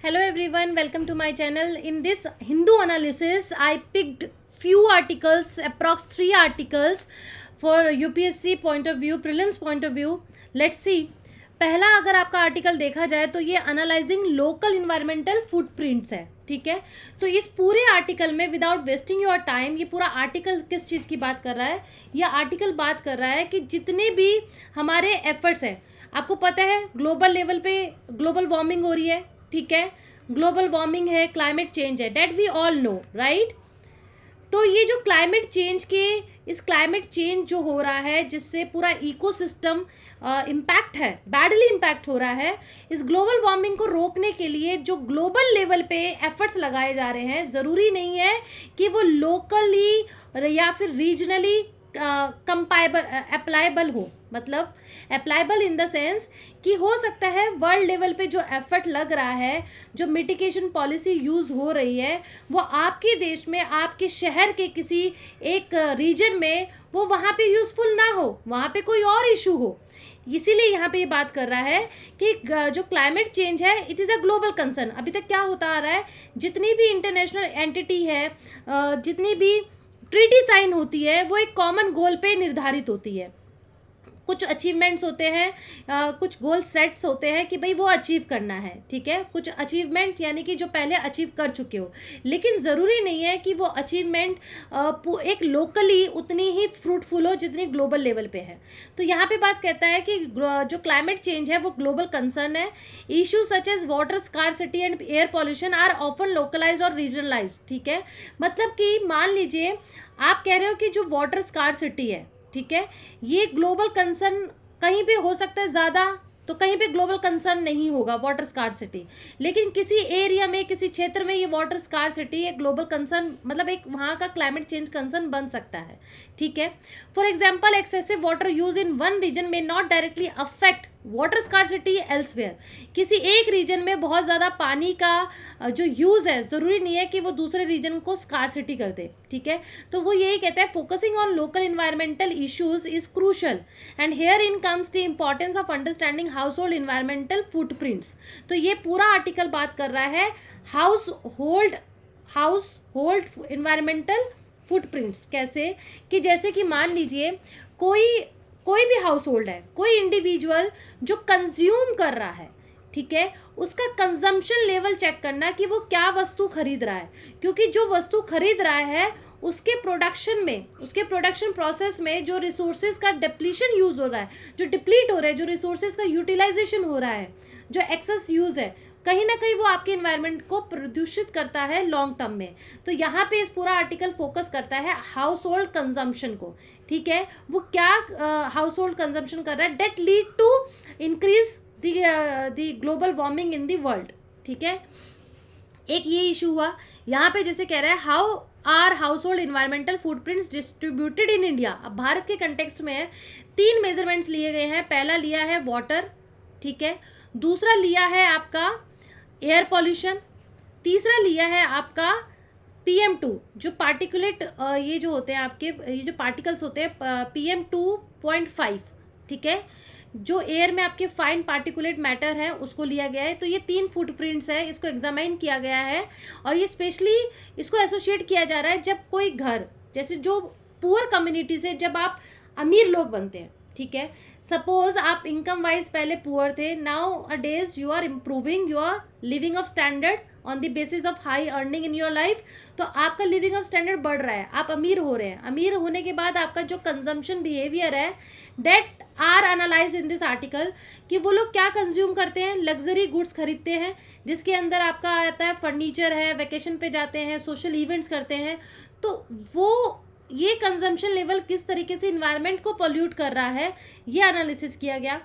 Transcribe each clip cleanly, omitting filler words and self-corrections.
Hello everyone, welcome to my channel. In this Hindu analysis, I picked few articles, approx 3 articles for UPSC point of view, prelims point of view. Let's see. पहला अगर आपका article देखा जाए तो ये analysing local environmental footprints है, ठीक है। तो इस पूरे आर्टिकल में विदाउट वेस्टिंग योर टाइम, ये पूरा आर्टिकल किस चीज़ की बात कर रहा है? यह आर्टिकल बात कर रहा है कि जितने भी हमारे एफर्ट्स हैं, आपको पता है ग्लोबल लेवल पे ग्लोबल वार्मिंग हो रही है, ठीक है। ग्लोबल वार्मिंग है, क्लाइमेट चेंज है, that we all know, right. तो ये जो क्लाइमेट चेंज के इस क्लाइमेट चेंज जो हो रहा है, जिससे पूरा इकोसिस्टम इम्पैक्ट है, बैडली इम्पैक्ट हो रहा है, इस ग्लोबल वार्मिंग को रोकने के लिए जो ग्लोबल लेवल पे एफर्ट्स लगाए जा रहे हैं, ज़रूरी नहीं है कि वो लोकली या फिर रीजनली अप्लाइबल हो। मतलब अप्लाइबल इन द सेंस कि हो सकता है वर्ल्ड लेवल पे जो एफर्ट लग रहा है, जो मिटिगेशन पॉलिसी यूज़ हो रही है, वो आपके देश में, आपके शहर के किसी एक रीजन में वो वहाँ पे यूज़फुल ना हो, वहाँ पे कोई और इशू हो। इसीलिए यहाँ पे ये बात कर रहा है कि जो क्लाइमेट चेंज है, it is a global concern. अभी तक क्या होता आ रहा है, जितनी भी इंटरनेशनल एंटिटी है, जितनी भी ट्रीटी साइन होती है, वो एक कॉमन गोल पे निर्धारित होती है। कुछ अचीवमेंट्स होते हैं, कुछ गोल सेट्स होते हैं कि भाई वो अचीव करना है, ठीक है। कुछ अचीवमेंट यानी कि जो पहले अचीव कर चुके हो, लेकिन ज़रूरी नहीं है कि वो अचीवमेंट एक लोकली उतनी ही फ्रूटफुल हो जितनी ग्लोबल लेवल पे है। तो यहाँ पे बात कहता है कि जो क्लाइमेट चेंज है वो ग्लोबल कंसर्न है। Issue such as water scarcity and air pollution are often localize और रीजनलाइज, ठीक है। मतलब कि मान लीजिए आप कह रहे हो कि जो वाटर स्कार्सिटी है, ठीक है, ये ग्लोबल कंसर्न कहीं पे हो सकता है ज़्यादा, तो कहीं पे ग्लोबल कंसर्न नहीं होगा वाटर स्कार्सिटी। लेकिन किसी एरिया में, किसी क्षेत्र में ये वाटर स्कार्सिटी एक ग्लोबल कंसर्न, मतलब एक वहाँ का क्लाइमेट चेंज कंसर्न बन सकता है, ठीक है। For example, excessive water use in one region में not directly affect water scarcity elsewhere. किसी एक रीजन में बहुत ज़्यादा पानी का जो यूज़ है, ज़रूरी नहीं है कि वो दूसरे रीजन को स्कार्सिटी कर दे, ठीक है। तो वो यही कहता है, focusing on local environmental issues is crucial and here in comes the importance of understanding house hold environmental footprints. तो ये पूरा आर्टिकल बात कर रहा है हाउस होल्ड इन्वायरमेंटल फुटप्रिंट्स। कैसे कि जैसे कि मान लीजिए कोई भी हाउस होल्ड है, कोई इंडिविजुअल जो कंज्यूम कर रहा है, ठीक है, उसका कंजम्पशन लेवल चेक करना कि वो क्या वस्तु खरीद रहा है। क्योंकि जो वस्तु खरीद रहा है उसके प्रोडक्शन में, उसके प्रोडक्शन प्रोसेस में जो रिसोर्सेज का डिप्लीशन यूज हो रहा है, जो डिप्लीट हो रहा है, जो रिसोर्सेज का यूटिलाइजेशन हो रहा है, जो एक्सेस यूज है, कहीं ना कहीं वो आपके इन्वायरमेंट को प्रदूषित करता है लॉन्ग टर्म में। तो यहाँ पे इस पूरा आर्टिकल फोकस करता है हाउस होल्ड कंजम्पशन को, ठीक है। वो क्या हाउस होल्ड कंजम्पशन कर रहा है, that lead to increase the global warming in the world, ठीक है। एक ये इशू हुआ यहाँ पे, जैसे कह रहा है how are household environmental footprints distributed in India. अब भारत के कंटेक्स्ट में है, 3 मेजरमेंट्स लिए गए हैं। पहला लिया है वाटर, ठीक है। दूसरा लिया है आपका एयर पॉल्यूशन। तीसरा लिया है आपका PM2, जो पार्टिकुलेट ये जो होते हैं आपके, ये जो पार्टिकल्स होते हैं PM2.5, ठीक है, जो एयर में आपके फाइन पार्टिकुलेट मैटर है उसको लिया गया है। तो ये 3 फुटप्रिंट्स है, इसको एग्जामाइन किया गया है और ये स्पेशली इसको एसोसिएट किया जा रहा है जब कोई घर, जैसे जो पुअर कम्युनिटी से जब आप अमीर लोग बनते हैं, ठीक है। सपोज आप इनकम वाइज पहले पुअर थे, nowadays you are improving your living of standard on the basis of high earning in your life. तो आपका लिविंग ऑफ स्टैंडर्ड बढ़ रहा है, आप अमीर हो रहे हैं। अमीर होने के बाद आपका जो कंजम्पशन बिहेवियर है, that are analyse in this article, कि वो लोग क्या कंज्यूम करते हैं, लग्जरी गुड्स खरीदते हैं, जिसके अंदर आपका आता है फर्नीचर है, वेकेशन पे जाते हैं, सोशल इवेंट्स करते हैं। तो वो ये कंजम्पशन लेवल किस तरीके से इन्वायरमेंट को पोल्यूट कर रहा है, ये एनालिसिस किया गया।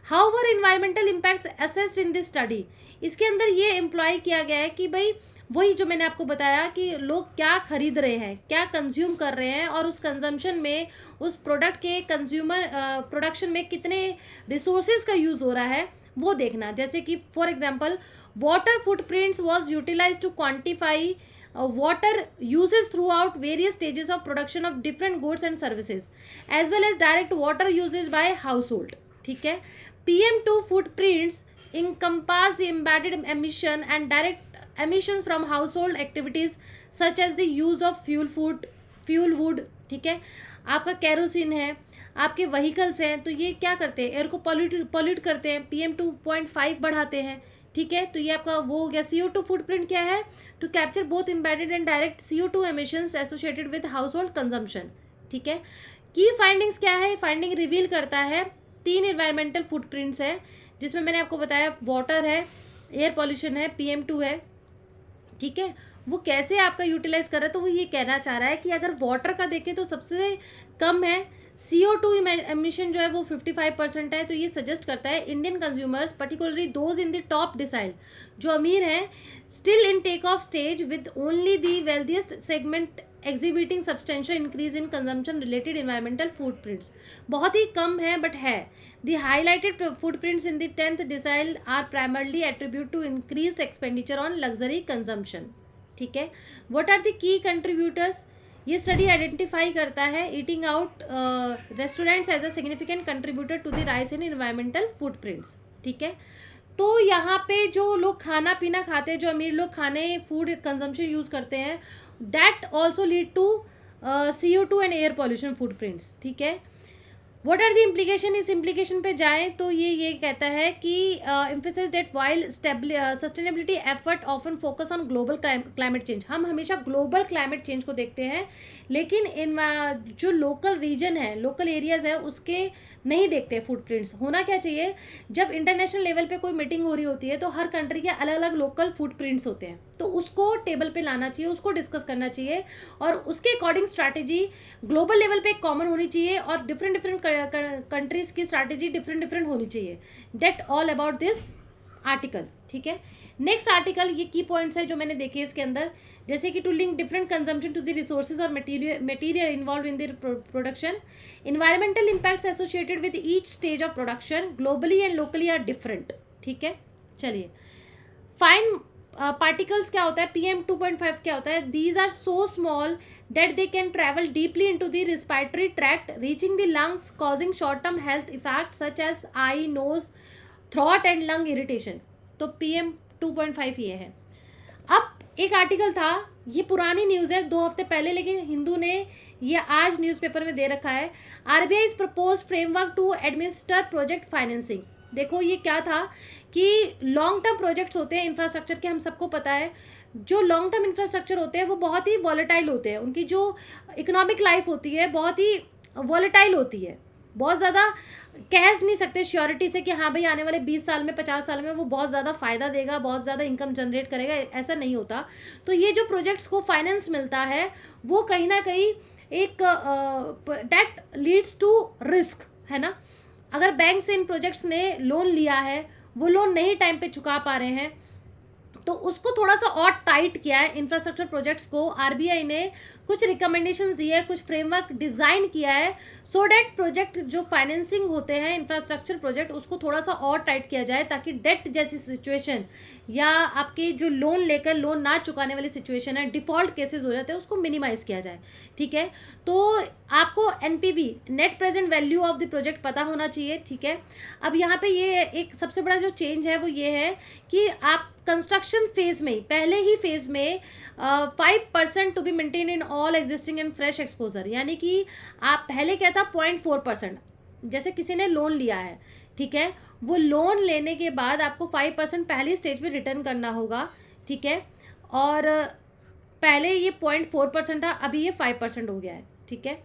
How were environmental impacts assessed in this study. इसके अंदर ये एम्प्लॉय किया गया है कि भाई वही जो मैंने आपको बताया कि लोग क्या खरीद रहे हैं, क्या कंज्यूम कर रहे हैं, और उस कंजम्पशन में, उस प्रोडक्ट के कंज्यूमर प्रोडक्शन में कितने रिसोर्सेज का यूज़ हो रहा है, वो देखना। जैसे कि for example, water footprints was utilised to quantify water uses throughout various stages of production of different goods and services as well as direct water usage by household, ठीक है। PM2 footprints encompass the embedded emission and direct emissions from household activities such as the use of fuel wood, ठीक है, आपका kerosene है, आपके vehicles हैं, तो ये क्या करते हैं, एयर को पॉल्यूट करते हैं, PM2.5 बढ़ाते हैं, ठीक है। तो ये आपका वो हो गया। CO2 फुटप्रिंट क्या है, to capture both embedded and direct CO2 emissions associated with household consumption, ठीक है। की फाइंडिंग्स क्या है, फाइंडिंग रिवील करता है 3 इन्वायरमेंटल फुटप्रिंट्स हैं, जिसमें मैंने आपको बताया वाटर है, एयर पॉल्यूशन है, PM2 है, ठीक है। वो कैसे आपका यूटिलाइज कर रहा है, तो वो ये कहना चाह रहा है कि अगर वाटर का देखें तो सबसे कम है, CO2 एमिशन जो है वो 55% है। तो ये सजेस्ट करता है Indian consumers particularly those in the top decile, जो अमीर हैं, still in take off stage with only the wealthiest segment exhibiting substantial increase in consumption related environmental footprints, बहुत ही कम है बट है। The highlighted footprints in the 10th decile are primarily attribute to increased expenditure on luxury consumption, ठीक है। What are the key contributors, ये study identify करता है eating out restaurants as a significant contributor to the rise in environmental footprints, ठीक है। तो यहाँ पे जो लोग खाना पीना खाते हैं, जो अमीर लोग खाने फूड कंजम्पशन यूज़ करते हैं, that also lead to CO2 and air pollution footprints, ठीक है। व्हाट आर द इम्प्लीकेशन, इस इम्प्लीकेशन पे जाएं तो ये कहता है कि emphasis that while sustainability effort often focus on global climate change, हम हमेशा ग्लोबल क्लाइमेट चेंज को देखते हैं, लेकिन इन जो लोकल रीजन है, लोकल एरियाज है, उसके नहीं देखते फुटप्रिंट्स। होना क्या चाहिए, जब इंटरनेशनल लेवल पे कोई मीटिंग हो रही होती है तो हर कंट्री के अलग अलग लोकल फुटप्रिंट्स होते हैं, तो उसको टेबल पे लाना चाहिए, उसको डिस्कस करना चाहिए, और उसके अकॉर्डिंग स्ट्रैटेजी ग्लोबल लेवल पे कॉमन होनी चाहिए, और डिफरेंट कंट्रीज की स्ट्रैटेजी डिफरेंट होनी चाहिए। That all about this article, ठीक है। नेक्स्ट आर्टिकल, ये की पॉइंट्स है जो मैंने देखे इसके अंदर, जैसे कि to link different consumption to the resources और material involve in the production, environmental impacts associated with each stage of production globally and locally are different, ठीक है। चलिए, फाइन पार्टिकल्स क्या होता है, PM2.5 क्या होता है, these are so small that they can travel deeply into the respiratory tract, reaching the lungs, causing short-term health effects such as eye, nose, throat and lung irritation. तो PM2.5 ये है। अब एक आर्टिकल था, ये पुरानी न्यूज़ है 2 हफ्ते पहले, लेकिन हिंदू ने ये आज न्यूज़पेपर में दे रखा है। RBI is propose framework to administer project financing. देखो ये क्या था कि लॉन्ग टर्म प्रोजेक्ट्स होते हैं इंफ्रास्ट्रक्चर के, हम सबको पता है, जो लॉन्ग टर्म इंफ्रास्ट्रक्चर होते हैं वो बहुत ही वॉलेटाइल होते हैं, उनकी जो इकोनॉमिक लाइफ होती है बहुत ही वॉलेटाइल होती है, बहुत ज़्यादा कह नहीं सकते श्योरिटी से कि हाँ भाई आने वाले 20 साल में 50 साल में वो बहुत ज़्यादा फ़ायदा देगा, बहुत ज़्यादा इनकम जनरेट करेगा, ऐसा नहीं होता। तो ये जो प्रोजेक्ट्स को फाइनेंस मिलता है वो कहीं ना कहीं एक डेट लीड्स टू रिस्क, है ना। अगर बैंक से इन प्रोजेक्ट्स ने लोन लिया है, वो लोन नहीं टाइम पे चुका पा रहे हैं, तो उसको थोड़ा सा और टाइट किया है इंफ्रास्ट्रक्चर प्रोजेक्ट्स को। आरबीआई ने कुछ रिकमेंडेशंस दिए है, कुछ फ्रेमवर्क डिज़ाइन किया है, सो डैट प्रोजेक्ट जो फाइनेंसिंग होते हैं इंफ्रास्ट्रक्चर प्रोजेक्ट, उसको थोड़ा सा और टाइट किया जाए, ताकि डेट जैसी सिचुएशन या आपके जो लोन लेकर लोन ना चुकाने वाली सिचुएशन है, डिफ़ॉल्ट केसेस हो जाते हैं, उसको मिनिमाइज़ किया जाए, ठीक है। तो आपको NPV, net present value of the project पता होना चाहिए, ठीक है। अब यहाँ पे ये एक सबसे बड़ा जो चेंज है वो ये है कि आप कंस्ट्रक्शन फेज में, पहले ही फेज में 5% to be maintain in all existing and fresh exposure, यानी कि आप पहले क्या था 0.4%, जैसे किसी ने लोन लिया है, ठीक है, वो लोन लेने के बाद आपको 5% पहली स्टेज पे रिटर्न करना होगा, ठीक है। और पहले ये 0.4% था, अभी ये 5% हो गया है, ठीक है।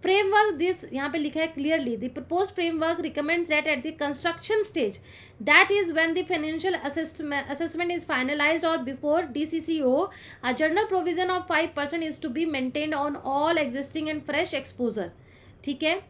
फ्रेमवर्क दिस यहाँ पे लिखा है clearly, the propose framework recommends that at the construction stage, that is when the financial assessment is finalized or before DCCO, a general provision of 5% is to be maintained on all existing and fresh exposure, ठीक है।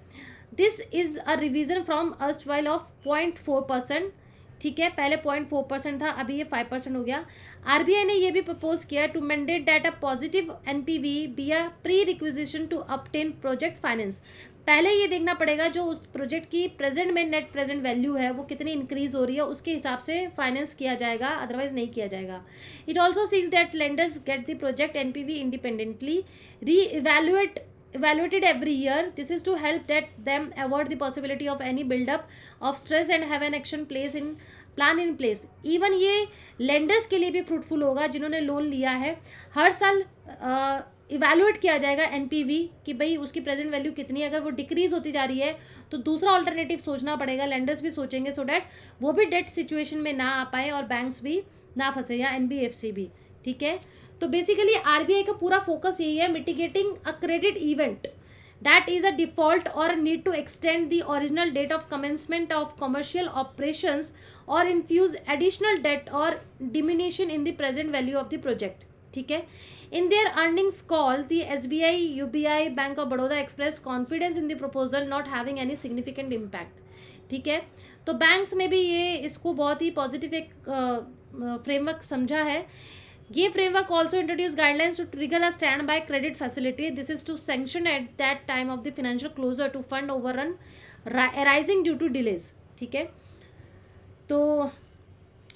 This is a revision from erstwhile of 0.4%, ठीक है, पहले 0.4% था, अभी ये 5% हो गया। आरबीआई ने ये भी प्रपोज किया to mandate that a positive NPV be a pre requisition to obtain project finance. पहले ये देखना पड़ेगा जो उस प्रोजेक्ट की प्रेजेंट में नेट प्रेजेंट वैल्यू है वो कितनी इंक्रीज हो रही है, उसके हिसाब से फाइनेंस किया जाएगा, अदरवाइज नहीं किया जाएगा। It also seeks that lenders get the project NPV independently evaluated every year. This is to help that them avoid the possibility of any build up of stress and have an action place in plan in place. Even ये lenders के लिए भी fruitful होगा जिन्होंने loan लिया है। हर साल evaluate किया जाएगा एनपीवी कि भाई उसकी प्रेजेंट वैल्यू कितनी है। अगर वो डिक्रीज होती जा रही है तो दूसरा ऑल्टरनेटिव सोचना पड़ेगा, लेंडर्स भी सोचेंगे, सो डैट वो भी डेट सिचुएशन में ना आ पाए और बैंक्स भी ना फंसे, या एनबीएफसी भी। ठीक है, तो बेसिकली आरबीआई का पूरा फोकस यही है, mitigating a credit event that is a default or need to extend the original date of commencement of commercial operations or infuse additional debt or diminution in the present value of the project. ठीक है, in their earnings call the SBI, UBI, Bank of Baroda expressed confidence in the proposal not having any significant impact. ठीक है, तो banks ने भी ये इसको बहुत ही पॉजिटिव एक फ्रेमवर्क समझा है। ये framework also introduce guidelines to trigger a standby credit facility, this is to sanction at that time of the financial closure to fund overrun arising due to delays. ठीक है, तो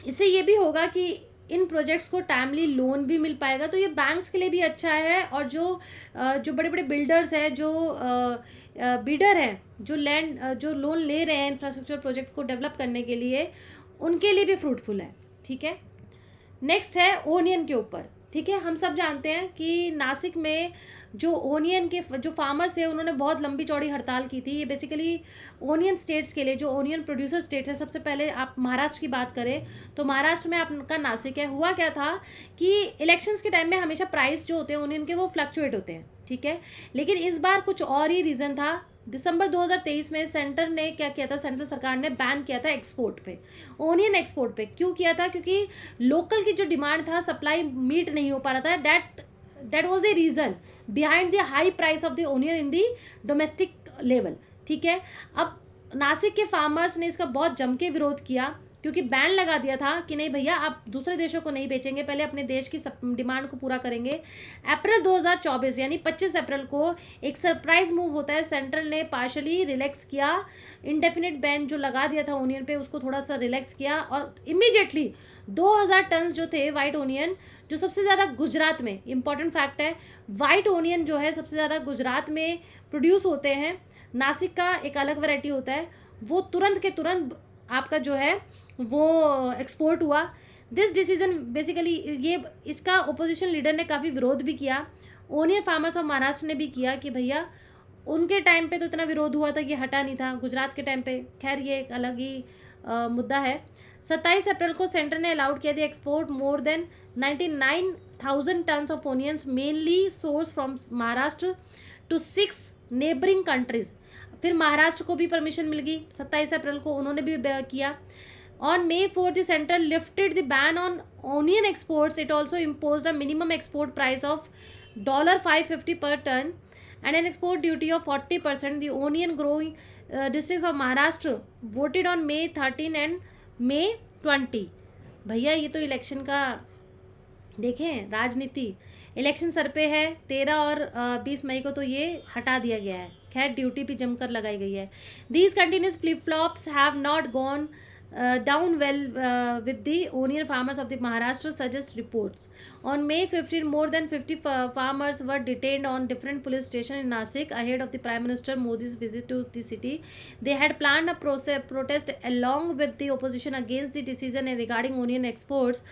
इससे ये भी होगा कि इन प्रोजेक्ट्स को टाइमली लोन भी मिल पाएगा, तो ये बैंक्स के लिए भी अच्छा है। और जो बड़े बड़े बिल्डर्स हैं, जो बिडर हैं, जो लैंड जो लोन ले रहे हैं इंफ्रास्ट्रक्चर प्रोजेक्ट को डेवलप करने के लिए, उनके लिए भी फ्रूटफुल है। ठीक है, नेक्स्ट है ओनियन के ऊपर। ठीक है, हम सब जानते हैं कि नासिक में जो ओनियन के जो फार्मर्स थे उन्होंने बहुत लंबी चौड़ी हड़ताल की थी। ये बेसिकली ओनियन स्टेट्स के लिए, जो ओनियन प्रोड्यूसर स्टेट्स है, सबसे पहले आप महाराष्ट्र की बात करें तो महाराष्ट्र में आपका नासिक है। हुआ क्या था कि इलेक्शंस के टाइम में हमेशा प्राइस जो होते हैं ओनियन के वो फ्लक्चुएट होते हैं। ठीक है, लेकिन इस बार कुछ और ही रीज़न था। दिसंबर 2023 में सेंटर ने क्या किया था, सेंट्रल सरकार ने बैन किया था एक्सपोर्ट पे, ओनियन एक्सपोर्ट पे। क्यों किया था? क्योंकि लोकल की जो डिमांड था, सप्लाई मीट नहीं हो पा रहा था। That was the reason behind the high price of the onion in the domestic level. ठीक है, अब नासिक के फार्मर्स ने इसका बहुत जम के विरोध किया, क्योंकि बैन लगा दिया था कि नहीं भैया आप दूसरे देशों को नहीं बेचेंगे, पहले अपने देश की डिमांड को पूरा करेंगे। अप्रैल 2024 यानी 25 अप्रैल को एक सरप्राइज मूव होता है, सेंट्रल ने पार्शली रिलैक्स किया, इंडेफिनिट बैन जो लगा दिया था ओनियन पे उसको थोड़ा सा रिलैक्स किया, और इमीडिएटली 2000 टन जो थे वाइट ओनियन, जो सबसे ज़्यादा गुजरात में, इंपॉर्टेंट फैक्ट है, वाइट ओनियन जो है सबसे ज़्यादा गुजरात में प्रोड्यूस होते हैं, नासिक का एक अलग वैरायटी होता है, वो तुरंत के तुरंत आपका जो है वो एक्सपोर्ट हुआ। दिस डिसीजन बेसिकली ये इसका ओपोजिशन लीडर ने काफ़ी विरोध भी किया, ओनियन फार्मर्स ऑफ महाराष्ट्र ने भी किया कि भैया उनके टाइम पे तो इतना विरोध हुआ था, ये हटा नहीं था, गुजरात के टाइम पे खैर ये एक अलग ही मुद्दा है। 27 अप्रैल को सेंटर ने अलाउड किया the export more than 99,000 tonnes of onions mainly source from Maharashtra to 6 neighbouring countries. फिर महाराष्ट्र को भी परमिशन मिल गई 27 अप्रैल को, उन्होंने भी किया। On May 4, the center lifted the ban on onion exports. It also imposed a minimum export price of $550 per ton and an export duty of 40%. The onion growing districts of Maharashtra voted on May 13 and May 20. भैया ये तो election का देखें, राजनीति, election sir पे है। 13 और 20 मई को तो ये हटा दिया गया है, खैर ड्यूटी भी जमकर लगाई गई है। These continuous flip-flops have not gone down well with the onion farmers of the Maharashtra, suggest reports. On May 15, more than 50 farmers were detained on different police stations in Nasik ahead of the Prime Minister Modi's visit to the city. They had planned a protest along with the opposition against the decision regarding onion exports.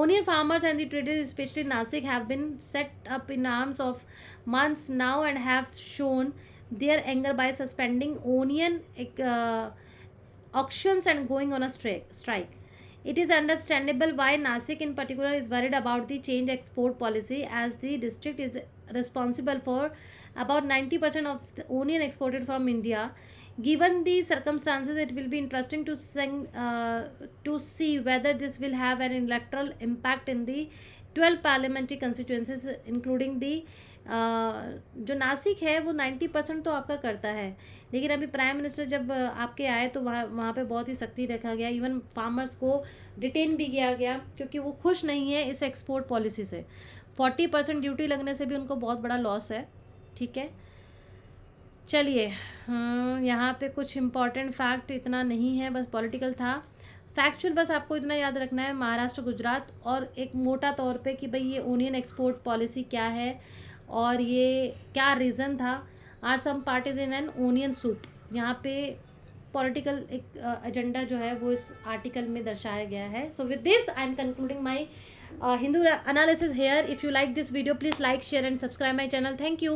Onion farmers and the traders, especially Nasik, have been set up in arms of months now and have shown their anger by suspending onion auctions and going on a strike. It is understandable why Nasik in particular is worried about the change export policy, as the district is responsible for about 90% of the onion exported from India. Given the circumstances, it will be interesting to see whether this will have an electoral impact in the 12 parliamentary constituencies, including the जो नासिक है वो 90% तो आपका करता है, लेकिन अभी prime minister जब आपके आए तो वहाँ पे बहुत ही सख्ती रखा गया, इवन फार्मर्स को डिटेन भी किया गया क्योंकि वो खुश नहीं है इस एक्सपोर्ट पॉलिसी से। 40% ड्यूटी लगने से भी उनको बहुत बड़ा लॉस है। ठीक है, चलिए यहाँ पे कुछ इम्पॉर्टेंट फैक्ट इतना नहीं है, बस पॉलिटिकल था। फैक्चुअल बस आपको इतना याद रखना है, महाराष्ट्र, गुजरात, और एक मोटा तौर पे कि भाई ये ओनियन एक्सपोर्ट पॉलिसी क्या है और ये क्या रीज़न था। Are some parties in an onion soup, यहाँ पे पॉलिटिकल एक एजेंडा जो है वो इस आर्टिकल में दर्शाया गया है. So with this I am concluding my Hindu analysis here. If you like this video, please like, share and subscribe my channel. Thank you.